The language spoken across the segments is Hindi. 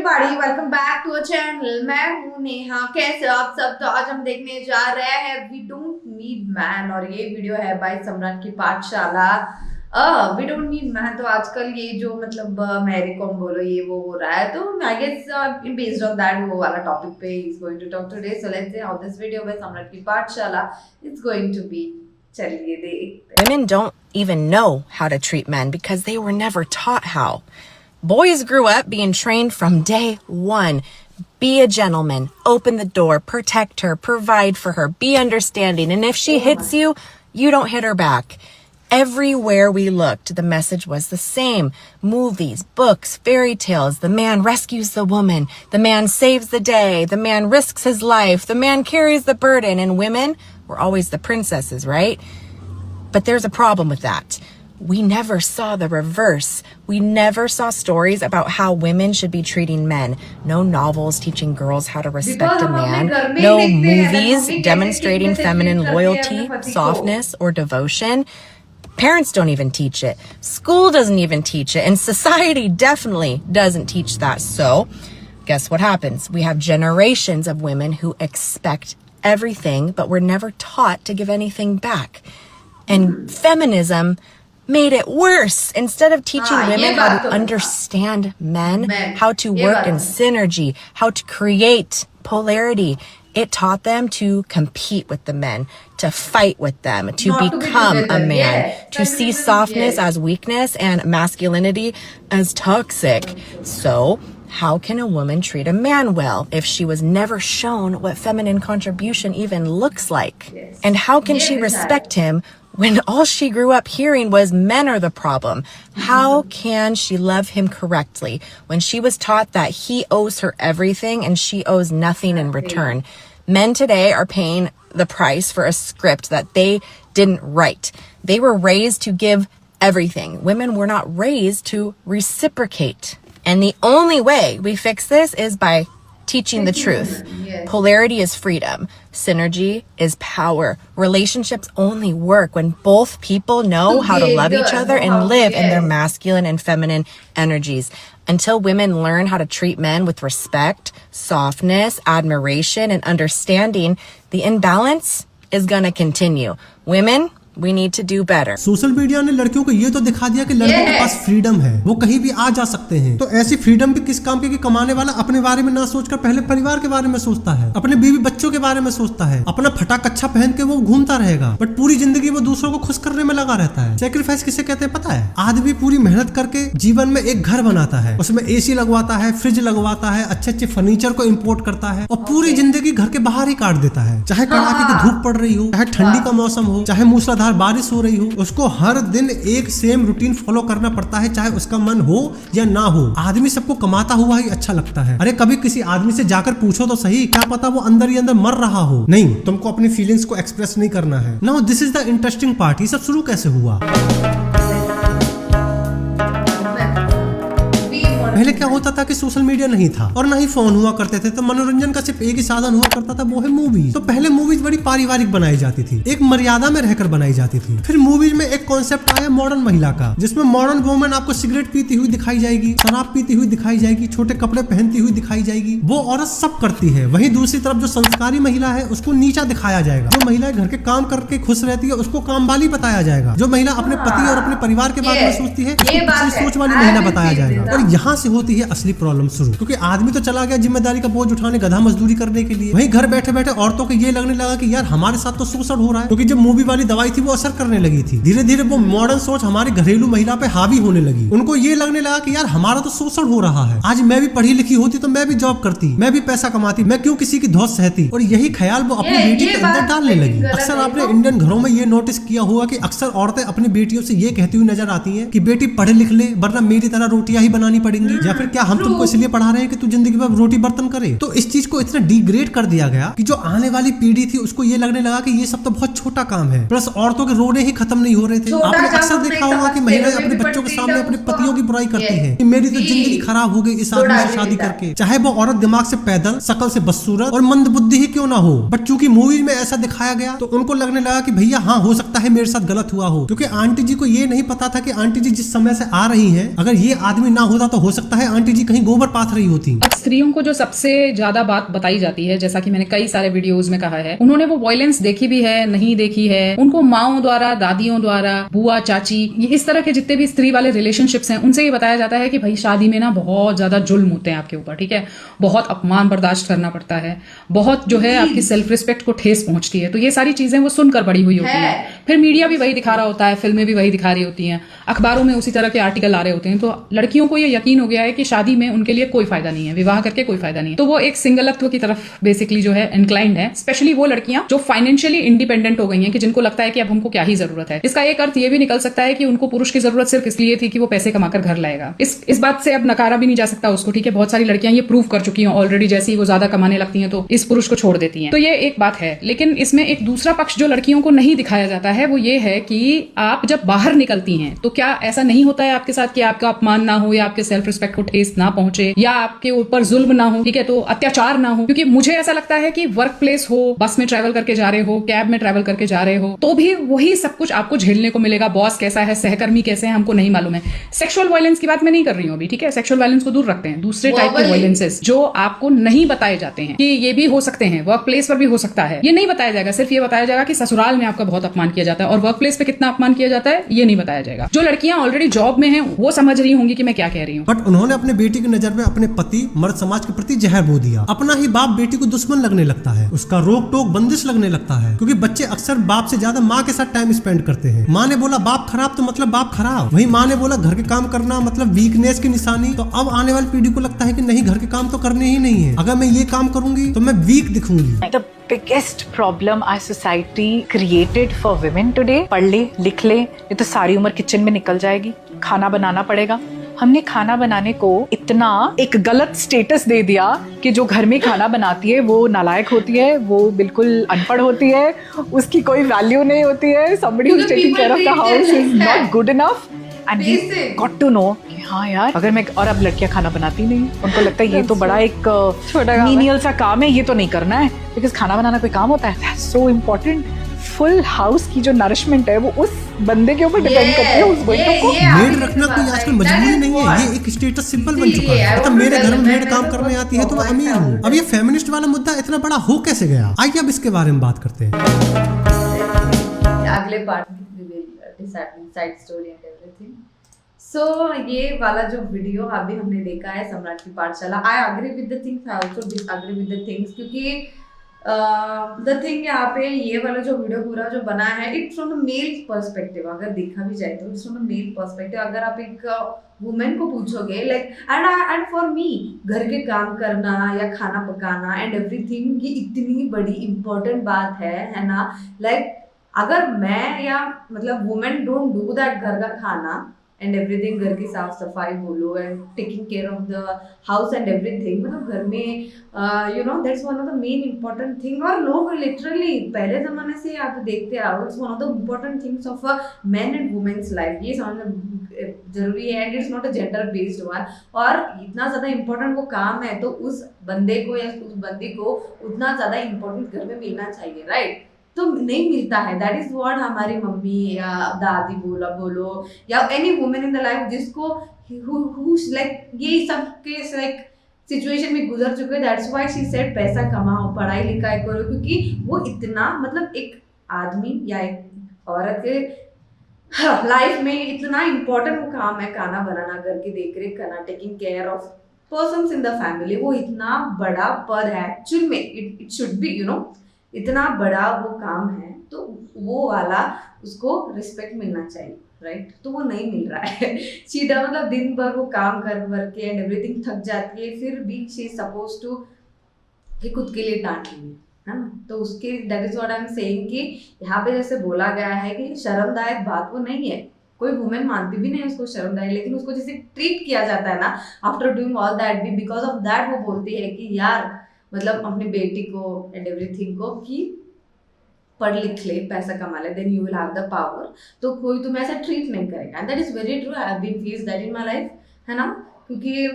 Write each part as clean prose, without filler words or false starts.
Everybody, welcome back to a channel. मैं हूं नेहा। कैसे हो आप सब? तो आज हम देखने जा रहे हैं वी डोंट नीड मैन, और ये वीडियो है बाय सम्राट की पाठशाला। We don't need man. तो आजकल ये जो मतलब मैरी कॉम बोलो ये वो हो रहा है, तो I guess based on that वो वाला टॉपिक पे is going to talk today. So let's see how this video by Samrat की पाठशाला इज गोइंग टू बी। चलिए देखते हैं। Women don't even know how to treat men because they were never taught how. Boys grew up being trained from day one. Be a gentleman, open the door, protect her, provide for her, be understanding. And if she hits you, you don't hit her back. Everywhere we looked, the message was the same. Movies, books, fairy tales. The man rescues the woman. The man saves the day. The man risks his life. The man carries the burden. And women were always the princesses, right? But there's a problem with that. We never saw the reverse. We never saw stories about how women should be treating men. No novels teaching girls how to respect a man. No movies demonstrating feminine loyalty, softness, or devotion. Parents don't even teach it. School doesn't even teach it. And society definitely doesn't teach that. So, guess what happens? We have generations of women who expect everything, but were never taught to give anything back. And feminism made it worse. Instead of teaching women how to understand men, how to work in synergy, how to create polarity, it taught them to compete with the men, to fight with them, to become a man, to see softness as weakness and masculinity as toxic. So, how can a woman treat a man well if she was never shown what feminine contribution even looks like? And how can she respect him when all she grew up hearing was men are the problem? How can she love him correctly when she was taught that he owes her everything and she owes nothing in return? Men today are paying the price for a script that they didn't write. They were raised to give everything. Women were not raised to reciprocate. And the only way we fix this is by teaching the truth. Polarity is freedom. Synergy is power. Relationships only work when both people know how to love each other and live in their masculine and feminine energies. Until women learn how to treat men with respect, softness, admiration, and understanding, the imbalance is gonna continue. Women, we need to do better. Social media ने लड़कियों को ये तो दिखा दिया कि लड़कों के पास फ्रीडम है, वो कहीं भी आ जा सकते हैं। तो ऐसी फ्रीडम भी किस काम की कि कमाने वाला अपने बारे में ना सोचकर पहले परिवार के बारे में सोचता है, अपने बीवी बच्चों के बारे में सोचता है, अपना फटा कच्छा पहन के वो घूमता रहेगा, बट पूरी जिंदगी वो दूसरों को खुश करने में लगा रहता है। सैक्रिफाइस किसे कहते हैं पता है? आदमी पूरी मेहनत करके जीवन में एक घर बनाता है, उसमें एसी लगवाता है, फ्रिज लगवाता है, अच्छे अच्छे फर्नीचर को इम्पोर्ट करता है और पूरी जिंदगी घर के बाहर ही काट देता है। चाहे कड़ाके की धूप पड़ रही हो, चाहे ठंडी का मौसम हो, चाहे मूसलाधार बारिश हो रही हो, उसको हर दिन एक सेम रूटीन फॉलो करना पड़ता है, चाहे उसका मन हो या ना हो। आदमी सबको कमाता हुआ ही अच्छा लगता है। अरे कभी किसी आदमी से जाकर पूछो तो सही, क्या पता वो अंदर ही अंदर मर रहा हो। नहीं, तुमको अपनी फीलिंग्स को एक्सप्रेस नहीं करना है। Now this is the interesting part. ये सब शुरू कैसे हुआ? पहले क्या होता था कि सोशल मीडिया नहीं था और ना ही फोन हुआ करते थे, तो मनोरंजन का सिर्फ एक ही साधन हुआ करता था, वो है मूवीज। तो पहले मूवीज बड़ी पारिवारिक बनाई जाती थी, एक मर्यादा में रहकर बनाई जाती थी। फिर मूवीज में एक कॉन्सेप्ट आया मॉडर्न महिला का, जिसमें मॉडर्न वुमेन आपको सिगरेट पीती हुई दिखाई जाएगी, शराब पीती हुई दिखाई जाएगी, छोटे कपड़े पहनती हुई दिखाई जाएगी। वो औरत सब करती है। वहीं दूसरी तरफ जो संस्कारी महिला है उसको नीचा दिखाया जाएगा। जो महिला घर के काम करके खुश रहती है उसको कामवाली बताया जाएगा। जो महिला अपने पति और अपने परिवार के बारे में सोचती है उसको पिछली सोच वाली महिला बताया जाएगा। और यहाँ से होती है असली प्रॉब्लम शुरू, क्योंकि आदमी तो चला गया जिम्मेदारी का बोझ उठाने, गधा मजदूरी करने के लिए। वहीं घर बैठे बैठे औरतों को ये लगने लगा कि यार हमारे साथ तो शोषण हो रहा है, क्योंकि जब मूवी वाली दवाई थी वो असर करने लगी थी। धीरे धीरे वो मॉडर्न सोच हमारी घरेलू महिला पे हावी होने लगी। उनको ये लगने लगा कि यार हमारा तो शोषण हो रहा है, आज मैं भी पढ़ी लिखी होती तो मैं भी जॉब करती, मैं भी पैसा कमाती, मैं क्यों किसी की धौंस सहती। और यही ख्याल वो अपनी बेटी के अंदर डालने लगी। अक्सर आपने इंडियन घरों में ये नोटिस किया होगा कि अक्सर औरतें अपनी बेटियों से ये कहती हुई नजर आती है कि बेटी पढ़ लिख ले वरना मेरी तरह रोटियां ही बनानी पड़ेंगी, या फिर क्या हम तुमको इसलिए पढ़ा रहे हैं कि तू जिंदगी भर रोटी बर्तन करे। तो इस चीज को इतना डिग्रेड कर दिया गया कि जो आने वाली पीढ़ी थी उसको ये लगने लगा कि ये सब तो बहुत छोटा काम है। प्लस औरतों के रोने ही खत्म नहीं हो रहे थे। आपने अक्सर देखा होगा कि महिलाएं अपने बच्चों के सामने अपने पतियों की बुराई करती है कि मेरी तो जिंदगी खराब हो गई इस आदमी से शादी करके, चाहे वो औरत दिमाग से पैदल, शकल से बदसूरत और मंद बुद्धि ही क्यों ना हो। बट चूंकि मूवी में ऐसा दिखाया गया तो उनको लगने लगा कि भैया हाँ हो सकता है मेरे साथ गलत हुआ हो, क्योंकि आंटी जी को ये नहीं पता था कि आंटी जी जिस समय से आ रही है, अगर ये आदमी ना होता तो हो सकता है आंटी जी कहीं गोबर पाथ रही होती। अब स्त्रियों को जो सबसे ज्यादा बात बताई जाती है, जैसा कि मैंने कई सारे वीडियोस में कहा है, उन्होंने वो वायलेंस देखी भी है नहीं देखी है, उनको माओं द्वारा, दादियों द्वारा, बुआ, चाची, ये इस तरह के जितने भी स्त्री वाले रिलेशनशिप्स हैं उनसे ये बताया जाता है कि भाई शादी में ना बहुत ज्यादा जुल्म होते हैं आपके ऊपर, ठीक है, बहुत अपमान बर्दाश्त करना पड़ता है, बहुत जो है आपकी सेल्फ रिस्पेक्ट को ठेस पहुंचती है। तो ये सारी चीजें वो सुनकर बड़ी हुई होती हैं। फिर मीडिया भी वही दिखा रहा होता है, फिल्में भी वही दिखा रही होती हैं, अखबारों में उसी तरह के आर्टिकल आ रहे होते हैं। तो लड़कियों को ये यकीन हो गया है कि शादी में उनके लिए कोई फायदा नहीं है, विवाह करके कोई फायदा नहीं है। तो वो एक सिंगलत्व की तरफ बेसिकली जो है इंक्लाइंड है, स्पेशली वो लड़कियां जो फाइनेंशियली इंडिपेंडेंट हो गई हैं कि जिनको लगता है कि अब हमको क्या ही जरूरत है। इसका एक अर्थ ये भी निकल सकता है कि उनको पुरुष की जरूरत सिर्फ इसलिए थी कि वो पैसे कमाकर घर लाएगा। इस बात से अब नकारा भी नहीं जा सकता उसको, ठीक है, बहुत सारी लड़कियां ये प्रूव कर चुकी हैं ऑलरेडी, जैसे ही वो ज्यादा कमाने लगती हैं तो इस पुरुष को छोड़ देती हैं। तो ये एक बात है। लेकिन इसमें एक दूसरा पक्ष जो लड़कियों को नहीं दिखाया जाता है वो ये है कि आप जब बाहर निकलती हैं तो क्या ऐसा नहीं होता है आपके साथ कि आपका अपमान ना हो या आपके सेल्फ रिस्पेक्ट को ठेस ना पहुंचे या आपके ऊपर जुल्म ना हो, ठीक है, तो अत्याचार ना हो। क्योंकि मुझे ऐसा लगता है कि वर्क प्लेस हो, बस में ट्रैवल करके जा रहे हो, कैब में ट्रैवल करके जा रहे हो, तो भी वही सब कुछ आपको झेलने को मिलेगा। बॉस कैसा है, सहकर्मी कैसे हैं, हमको नहीं मालूम है। सेक्सुअल वायलेंस की बात मैं नहीं कर रही हूँ अभी, ठीक है, सेक्सुअल वायलेंस को दूर रखते हैं, दूसरे टाइप के वायलेंसेस जो आपको नहीं बताए जाते हैं कि ये भी हो सकते हैं, वर्क प्लेस पर भी हो सकता है, ये नहीं बताया जाएगा। सिर्फ ये बताया जाएगा कि ससुराल में आपका बहुत अपमान किया जाता है, और वर्क प्लेस पे कितना अपमान किया जाता है ये नहीं बताया जाएगा। जो लड़कियां ऑलरेडी जॉब में हैं वो समझ रही होंगी कि मैं क्या कह रही हूँ। बट उन्होंने अपने बेटी की नजर में अपने पति, मर्द समाज के प्रति जहर बो दिया। अपना ही बाप बेटी को दुश्मन लगने लगता है, उसका रोक टोक बंदिश लगने लगता है, क्योंकि बच्चे अक्सर बाप से ज्यादा माँ के साथ टाइम स्पेंड करते हैं। माँ ने बोला बाप खराब तो मतलब बाप खराब, वही माँ ने बोला घर के काम करना मतलब वीकनेस की निशानी। तो अब आने वाली पीढ़ी को लगता है कि नहीं, घर के काम तो करने ही नहीं है, अगर मैं ये काम करूंगी तो मैं week दिखूंगी। The biggest problem our society created for women today, पढ़ ले लिख ले, ये तो सारी उम्र किचन में निकल जाएगी, खाना बनाना पड़ेगा। हमने खाना बनाने को इतना एक गलत स्टेटस दे दिया कि जो घर में खाना बनाती है वो नालायक होती है, वो बिल्कुल अनपढ़ होती है, उसकी कोई वैल्यू नहीं होती है। somebody who's taking care of the house is not good enough and we got to know कि हाँ यार, अगर मैं, और अब लड़कियां खाना बनाती नहीं, उनको लगता है ये तो बड़ा एक मीनियल सा काम है, ये तो नहीं करना है, बिकॉज खाना बनाना कोई काम होता है। That's so important. Full house की जो नरिशमेंट है वो उस बंदे के ऊपर डिपेंड करती है, उस बंदे को। मेड रखना कोई आजकल मजबूरी नहीं है, ये एक स्टेटस सिंबल बन चुका है। मतलब मेरे घर में मेड काम करने आती है तो मैं अमीर हूँ। अब ये फेमिनिस्ट वाला मुद्दा इतना बड़ा हो कैसे गया? आइए अब इसके बारे में बात करते हैं। अगले पार्ट में साइड स्टोरी एंड एवरीथिंग। सो ये वाला जो वीडियो अभी हमने देखा है सम्राट की पाठशाला, I agree with the things, I also disagree with the things, क्योंकि द थिंग यहाँ पे ये वाला जो वीडियो पूरा जो बना है it's from the male perspective. अगर देखा भी जाए तो it's from the male perspective. अगर आप एक वुमेन को पूछोगे लाइक एंड फॉर मी, घर के काम करना या खाना पकाना एंड एवरीथिंग ये इतनी बड़ी इंपॉर्टेंट बात है ना। लाइक अगर मैं या मतलब वुमेन डोंट डू दैट, घर का खाना एंड एवरीथिंग, घर की साफ सफाई बोलो and taking care of the house and everything, मतलब घर में you know that's one of the main important thing. और लोग लिटरली पहले जमाने से आप देखते आओ, it's one of the important things of a man and women's life. ये समझना जरूरी है and it's not a gender based one. और इतना ज्यादा इंपॉर्टेंट वो काम है तो उस बंदे को या उस बंदी को उतना ज्यादा इंपॉर्टेंट घर में मिलना चाहिए, राइट? तो नहीं मिलता है। दैट इज व्हाट हमारी मम्मी या दादी बोलो या any women in the life जिसको लाइक ये सब के लाइक सिचुएशन में गुजर चुके, दैट्स व्हाई शी सेड पैसा कमाओ, पढ़ाई लिखाई करो, क्योंकि वो इतना मतलब एक आदमी या एक औरत के लाइफ में इतना इम्पोर्टेंट वो काम है, खाना बनाना, घर की देखरेख करना, taking care of persons in the family. वो इतना बड़ा पद है एक्चुअल में, it should be, you know, इतना बड़ा वो काम है, तो वो वाला उसको रिस्पेक्ट मिलना चाहिए, राइट? तो वो नहीं मिल रहा है। सीधा मतलब दिन भर वो काम कर के एंड एवरीथिंग थक जाती है, फिर भी शी इज सपोज टू कि खुद के लिए डांट रही है ना। तो उसके that is what I am saying कि यहाँ पे जैसे बोला गया है कि शर्मदायक बात वो नहीं है, कोई वुमेन मानती भी नहीं उसको शर्मदायक, लेकिन उसको जैसे ट्रीट किया जाता है ना आफ्टर डूइंग ऑल दैट, भी बिकॉज ऑफ दैट वो बोलती है कि यार मतलब अपनी बेटी को एंड एवरीथिंग को कि पढ़ लिख ले, पैसा कमा ले, then you will have the power. तो कोई तुम्हें ऐसा ट्रीट नहीं करेगा and that is very true. I have been faced that in my life, है ना? क्योंकि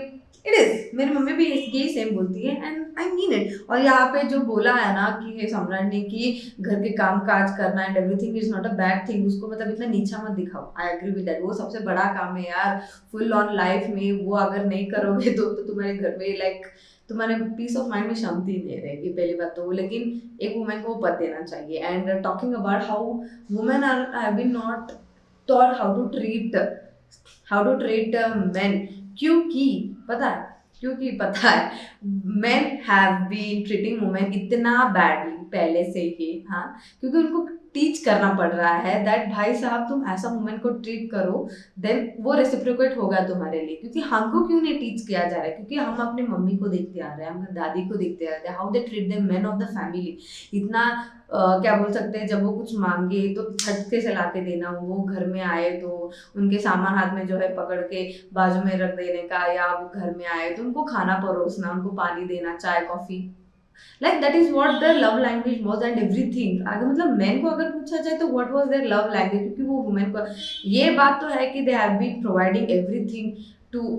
इट इज, मेरी मम्मी भी यही सेम बोलती है एंड आई मीन इट। और यहाँ पे जो बोला है ना कि ये सम्राट ने कि घर के काम काज करना and everything is not a bad thing, उसको मतलब इतना नीचा मत दिखाओ। आई एग्री विद दैट, वो सबसे बड़ा काम है यार फुल ऑन लाइफ में। वो अगर नहीं करोगे तो तुम्हारे घर में लाइक तुम्हारे पीस ऑफ माइंड में शांति नहीं रहेगी, पहली बात तो। लेकिन एक वुमेन को वो पता देना चाहिए। And talking about how women are have been not taught how to treat men, क्योंकि पता है men have been treating women इतना badly पहले से ही, हाँ, क्योंकि उनको टीच करना पड़ रहा है दैट भाई साहब तुम ऐसा वुमेन को ट्रीट करो देन वो रेसिप्रोकेट होगा तुम्हारे लिए। क्योंकि हमको क्यों नहीं टीच किया जा रहा है, क्योंकि हम अपनी मम्मी को देखते आ रहे हैं, हम दादी को देखते आ रहे हैं, how they treat the main of the family. इतना क्या बोल सकते हैं, जब वो कुछ मांगे तो झटके से ला के देना, वो घर में आए तो उनके सामान हाथ में जो है पकड़ के बाजू में रख देने का, या वो घर में आए तो उनको खाना परोसना, उनको पानी देना, चाय coffee, like that is what their love language was and everything. अगर मतलब मेन को अगर पूछा जाए तो what was their love language, क्योंकि वो वुमेन को ये बात तो है कि they have been providing everything to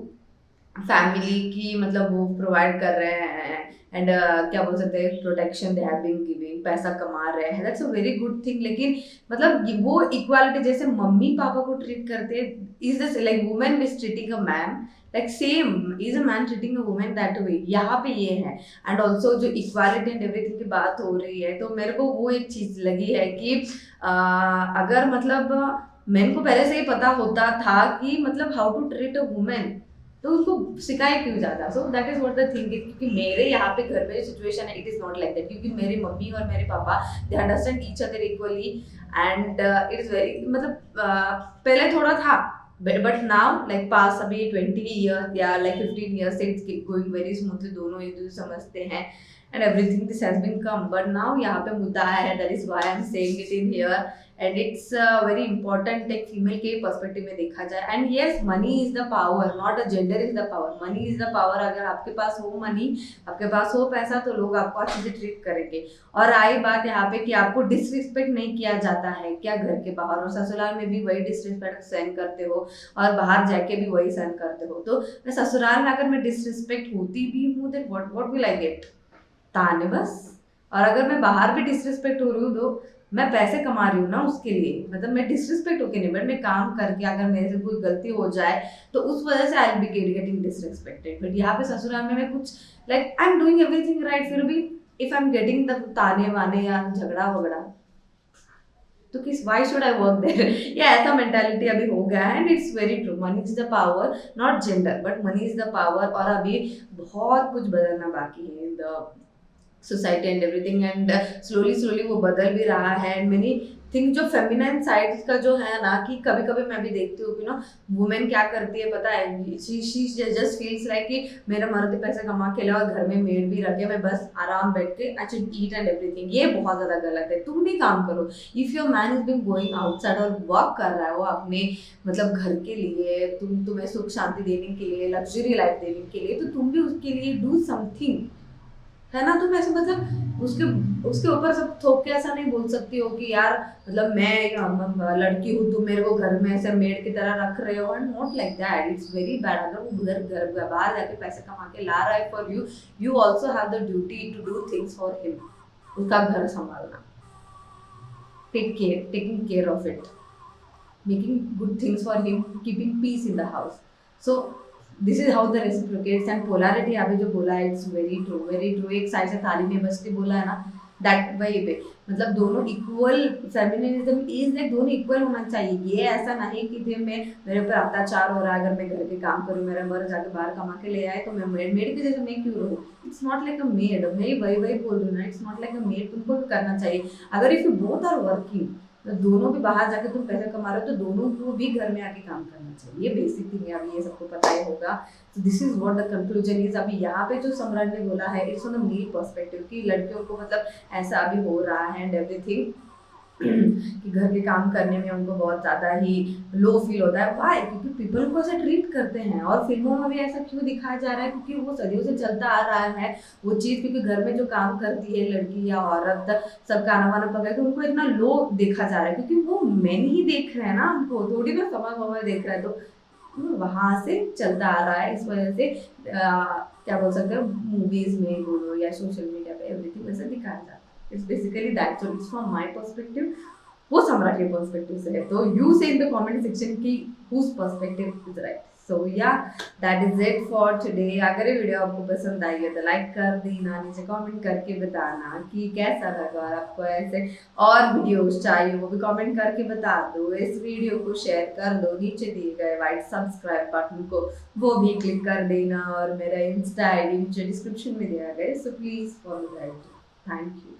family की, मतलब वो प्रोवाइड कर रहे हैं एंड क्या बोल सकते हैं protection they have been giving, पैसा कमा रहे हैं, that's a very good thing. लेकिन मतलब वो इक्वालिटी जैसे मम्मी पापा को ट्रीट करते हैं, is this like women is treating a man like same is a man treating a women that way, यहाँ पे ये है। एंड ऑल्सो जो इक्वालिटी एंड एवरीथिंग की बात हो रही है तो मेरे को वो एक चीज लगी है कि अगर मतलब मेन को पहले से ही पता होता था कि मतलब how to treat a women, तो उनको सिखाए क्यों जाता। So that is what the thing, क्योंकि मेरे यहाँ पे घर में सिचुएशन है, it is not like that, क्योंकि मेरी मम्मी और मेरे papa they understand each other equally and it is very मतलब पहले थोड़ा था बट नाउ लाइक पास अभी 20 ईयर्स या like 15 years it's going very smoothly, दोनों एक दूसरे समझते हैं and everything this has been come. But now यहाँ पे मुद्दा है, that is why I am saying it in here and it's very important एक फीमेल के पर्सपेक्टिव में देखा जाए। And yes money is the power, not a gender is the power, money is the power. अगर आपके पास हो मनी, आपके पास हो पैसा, तो लोग आपको अच्छे से ट्रीट करेंगे। और आई बात यहाँ पे कि आपको डिसरिस्पेक्ट नहीं किया जाता है क्या घर के बाहर, और ससुराल में भी वही डिसरिस्पेक्ट सहन करते हो और बाहर जाके भी वही सहन करते हो। तो मैं ससुराल में अगर मैं डिसरिस्पेक्ट होती भी हूँ then what will I get, ताने बस। और अगर मैं बाहर भी डिसरिस्पेक्ट हो रही हूँ तो मैं पैसे कमा रही हूँ ना उसके लिए, मतलब मैं डिसरिस्पेक्ट होके नहीं, बट मैं काम करके अगर मेरे से कोई गलती हो जाए तो उस वजह से I will be getting disrespected. But यहाँ पे ससुराल में मैं कुछ like I am doing everything right, फिर भी if I am getting the ताने वाने या झगड़ा वगड़ा तो किस why should I work there, या ऐसा मेंटालिटी अभी हो गया है। And it's very true, money is the power, not gender but money is the power. और अभी बहुत कुछ बदलना बाकी है in the society and everything, and slowly वो बदल भी रहा है। एंड मेनी थिंग जो फेमिनाइन साइड का जो है ना, कि कभी कभी मैं भी देखती हूँ कि ना वुमेन क्या करती है पता है, शी जस्ट फील्स लाइक कि मेरा मर्द पैसे कमा के लाओ, घर में मेड भी रखे, मैं बस आराम बैठ के I should eat and everything. ये बहुत ज्यादा गलत है, तुम भी काम करो। If your man is been going outside और वर्क कर रहा है वो अपने मतलब घर के लिए, तुम्हें सुख शांति देने के लिए, लग्जरी लाइफ देने के लिए, तो तुम भी उसके लिए डू समथिंग, है ना। तुम ऐसे मतलब उसके ऊपर सब थोप के ऐसा नहीं बोल सकती हो कि यार मतलब मैं लड़की हूँ, तुम मेरे को घर में ऐसे मेड की तरह रख रहे हो, and not like that, it's very bad. अगर वो घर बाहर जाके पैसे कमा के ला रहा है for you, you also have the duty to do things for him, उसका घर संभालना, taking care of it, making good things for him, keeping peace in the house. So this is how the reciprocates and polarity अभी जो बोला है इट्स वेरी ट्रू। एक साइड से थाली में बस के बोला है ना, दैट वही पे मतलब दोनों इक्वल, फेमिनिज्म इज लाइक दोनों इक्वल होना चाहिए। ये ऐसा नहीं कि मेरे ऊपर अत्याचार हो रहा है, अगर मैं घर के काम करूँ, मेरा मर्द जाके बाहर कमा के ले आए तो मैं मेड की जैसे मैं क्यों रहूँ। It's not like a maid, मैं वही बोल रही हूँ ना, it's not like a maid, तुमको भी करना चाहिए। अगर if you both are working, तो दोनों भी बाहर जाके तुम पैसे कमा रहे हो तो दोनों को भी घर में आके काम करना चाहिए। ये बेसिक थिंग है, अभी ये सबको पता ही होगा। तो this is what the conclusion is. अभी यहाँ पे जो सम्राट ने बोला है it's on the male perspective कि लड़कियों को मतलब ऐसा अभी हो रहा है एंड एवरीथिंग कि घर के काम करने में उनको बहुत ज़्यादा ही लो फील होता है। वाई? क्योंकि पीपल को ऐसा ट्रीट करते हैं, और फिल्मों में भी ऐसा क्यों दिखाया जा रहा है, क्योंकि वो सदियों से चलता आ रहा है वो चीज़। क्योंकि घर में जो काम करती है लड़की या औरत, सब खाना वाना पका के उनको इतना लो देखा जा रहा है, क्योंकि वो मेन ही देख रहे हैं ना, उनको थोड़ी ना समझ देख रहा है। तो वहां से चलता आ रहा है। इस वजह से क्या बोल सकते हो, मूवीज में बोलो या सोशल मीडिया पे एवरीथिंग वैसे दिखाया जाता है। It's basically that. So it's from my perspective, वो सम्राट के पर्सपेक्टिव से है। तो यू से इन द कमेंट सेक्शन की हुज पर्सपेक्टिव इज राइट। सो या that is it for today. अगर ये वीडियो आपको पसंद आई है तो लाइक कर देना, नीचे कमेंट करके बताना कि कैसा लगा, और आपको ऐसे और वीडियोस चाहिए वो भी कमेंट करके बता दो। इस वीडियो को शेयर कर दो, नीचे दिए गए वाइट सब्सक्राइब बटन को वो भी क्लिक कर देना, और मेरा इंस्टा आईडी नीचे डिस्क्रिप्शन में दिया गया है, so please follow that. Thank you.